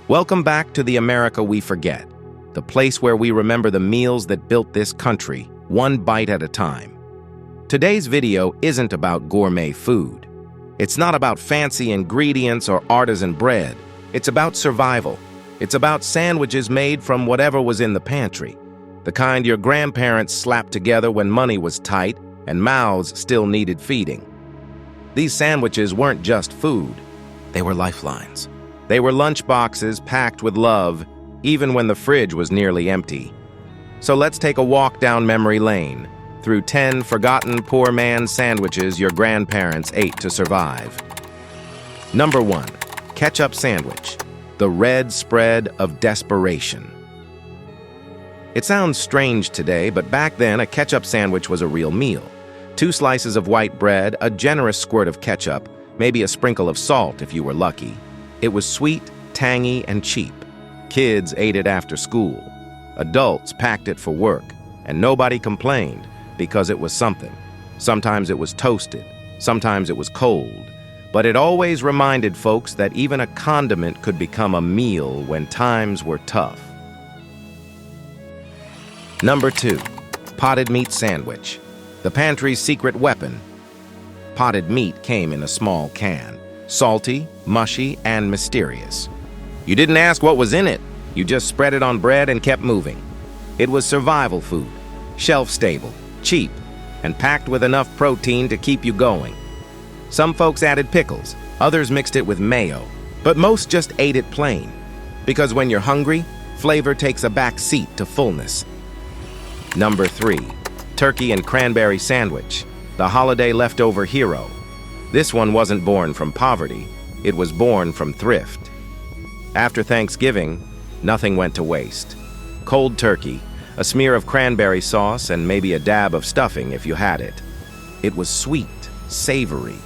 Welcome back to the America we forget, the place where we remember the meals that built this country, one bite at a time. Today's video isn't about gourmet food. It's not about fancy ingredients or artisan bread. It's about survival. It's about sandwiches made from whatever was in the pantry, the kind your grandparents slapped together when money was tight and mouths still needed feeding. These sandwiches weren't just food. They were lifelines. They were lunchboxes packed with love, even when the fridge was nearly empty. So let's take a walk down memory lane, through 10 forgotten poor man's sandwiches your grandparents ate to survive. Number 1, Ketchup Sandwich, the red spread of desperation. It sounds strange today, but back then a ketchup sandwich was a real meal. 2 slices of white bread, a generous squirt of ketchup, maybe a sprinkle of salt if you were lucky. It was sweet, tangy, and cheap. Kids ate it after school. Adults packed it for work, and nobody complained because it was something. Sometimes it was toasted, sometimes it was cold, but it always reminded folks that even a condiment could become a meal when times were tough. Number 2, Potted Meat Sandwich, the pantry's secret weapon. Potted meat came in a small can, salty, mushy, and mysterious. You didn't ask what was in it. You just spread it on bread and kept moving. It was survival food, shelf-stable, cheap, and packed with enough protein to keep you going. Some folks added pickles, others mixed it with mayo, but most just ate it plain. Because when you're hungry, flavor takes a back seat to fullness. Number 3, Turkey and Cranberry Sandwich, the holiday leftover hero. This one wasn't born from poverty, it was born from thrift. After Thanksgiving, nothing went to waste. Cold turkey, a smear of cranberry sauce, and maybe a dab of stuffing if you had it. It was sweet, savory,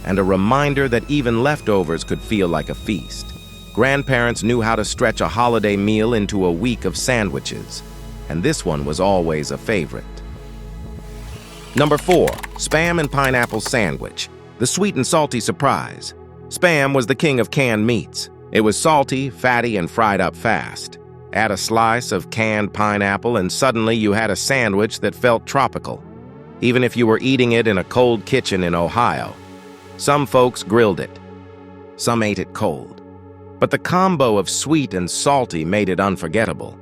and a reminder that even leftovers could feel like a feast. Grandparents knew how to stretch a holiday meal into a week of sandwiches, and this one was always a favorite. Number 4, Spam and Pineapple Sandwich, the sweet and salty surprise. Spam was the king of canned meats. It was salty, fatty, and fried up fast. Add a slice of canned pineapple and suddenly you had a sandwich that felt tropical, even if you were eating it in a cold kitchen in Ohio. Some folks grilled it. Some ate it cold. But the combo of sweet and salty made it unforgettable.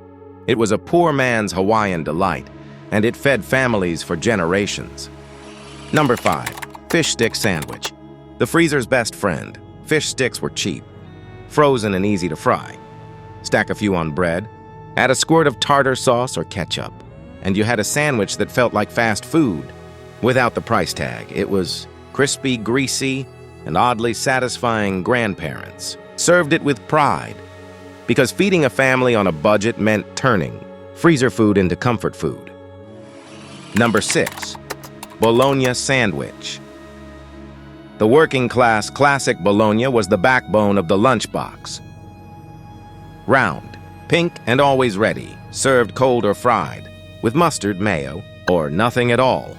It was a poor man's Hawaiian delight, and it fed families for generations. Number 5, Fish Stick Sandwich, the freezer's best friend. Fish sticks were cheap, frozen and easy to fry. Stack a few on bread, add a squirt of tartar sauce or ketchup, and you had a sandwich that felt like fast food without the price tag. It was crispy, greasy, and oddly satisfying. Grandparents served it with pride because feeding a family on a budget meant turning freezer food into comfort food. Number 6, Bologna Sandwich. The working-class classic bologna was the backbone of the lunchbox. Round, pink, and always ready, served cold or fried, with mustard, mayo, or nothing at all.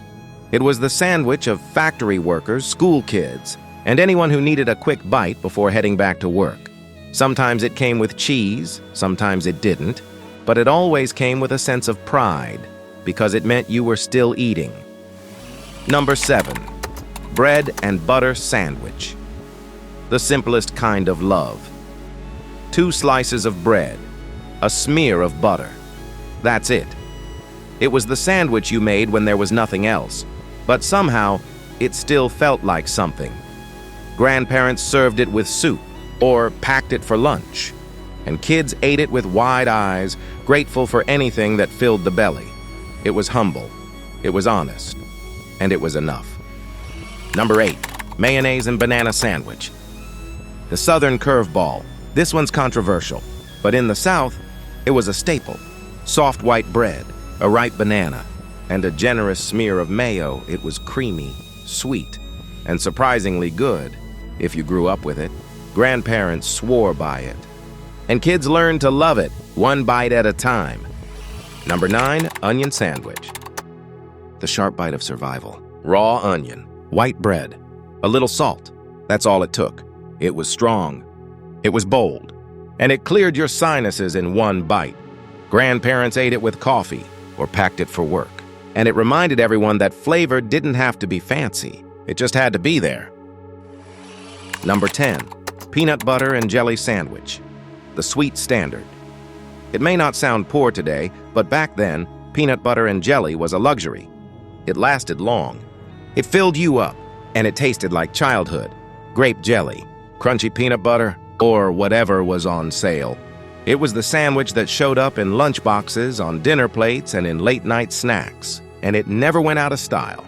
It was the sandwich of factory workers, school kids, and anyone who needed a quick bite before heading back to work. Sometimes it came with cheese, sometimes it didn't, but it always came with a sense of pride, because it meant you were still eating. Number 7, Bread and Butter Sandwich, the simplest kind of love. 2 slices of bread, a smear of butter. That's it. It was the sandwich you made when there was nothing else, but somehow it still felt like something. Grandparents served it with soup or packed it for lunch, and kids ate it with wide eyes, grateful for anything that filled the belly. It was humble, it was honest, and it was enough. Number 8, Mayonnaise and Banana Sandwich, the Southern curveball. This one's controversial, but in the South, it was a staple. Soft white bread, a ripe banana, and a generous smear of mayo. It was creamy, sweet, and surprisingly good if you grew up with it. Grandparents swore by it, and kids learned to love it, one bite at a time. Number 9, Onion Sandwich, the sharp bite of survival. Raw onion, white bread, a little salt. That's all it took. It was strong. It was bold. and it cleared your sinuses in one bite. Grandparents ate it with coffee or packed it for work, and it reminded everyone that flavor didn't have to be fancy. It just had to be there. Number 10, peanut butter and jelly sandwich, the sweet standard. It may not sound poor today, but back then, peanut butter and jelly was a luxury. It lasted long. It filled you up, and it tasted like childhood. Grape jelly, crunchy peanut butter, or whatever was on sale. It was the sandwich that showed up in lunchboxes, on dinner plates, and in late-night snacks, and it never went out of style.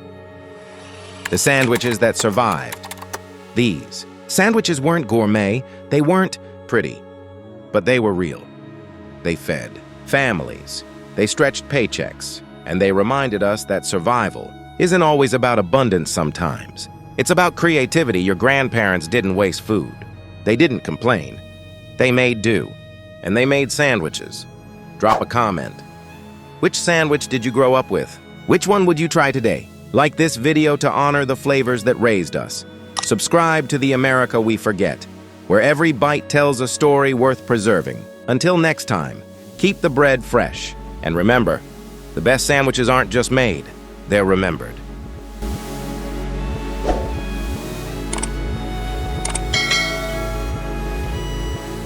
The sandwiches that survived. These sandwiches weren't gourmet, they weren't pretty, but they were real. They fed families, they stretched paychecks, and they reminded us that survival isn't always about abundance sometimes. It's about creativity. Your grandparents didn't waste food. They didn't complain. They made do, and they made sandwiches. Drop a comment. Which sandwich did you grow up with? Which one would you try today? Like this video to honor the flavors that raised us. Subscribe to the America We Forget, where every bite tells a story worth preserving. Until next time, keep the bread fresh. And remember, the best sandwiches aren't just made, they're remembered.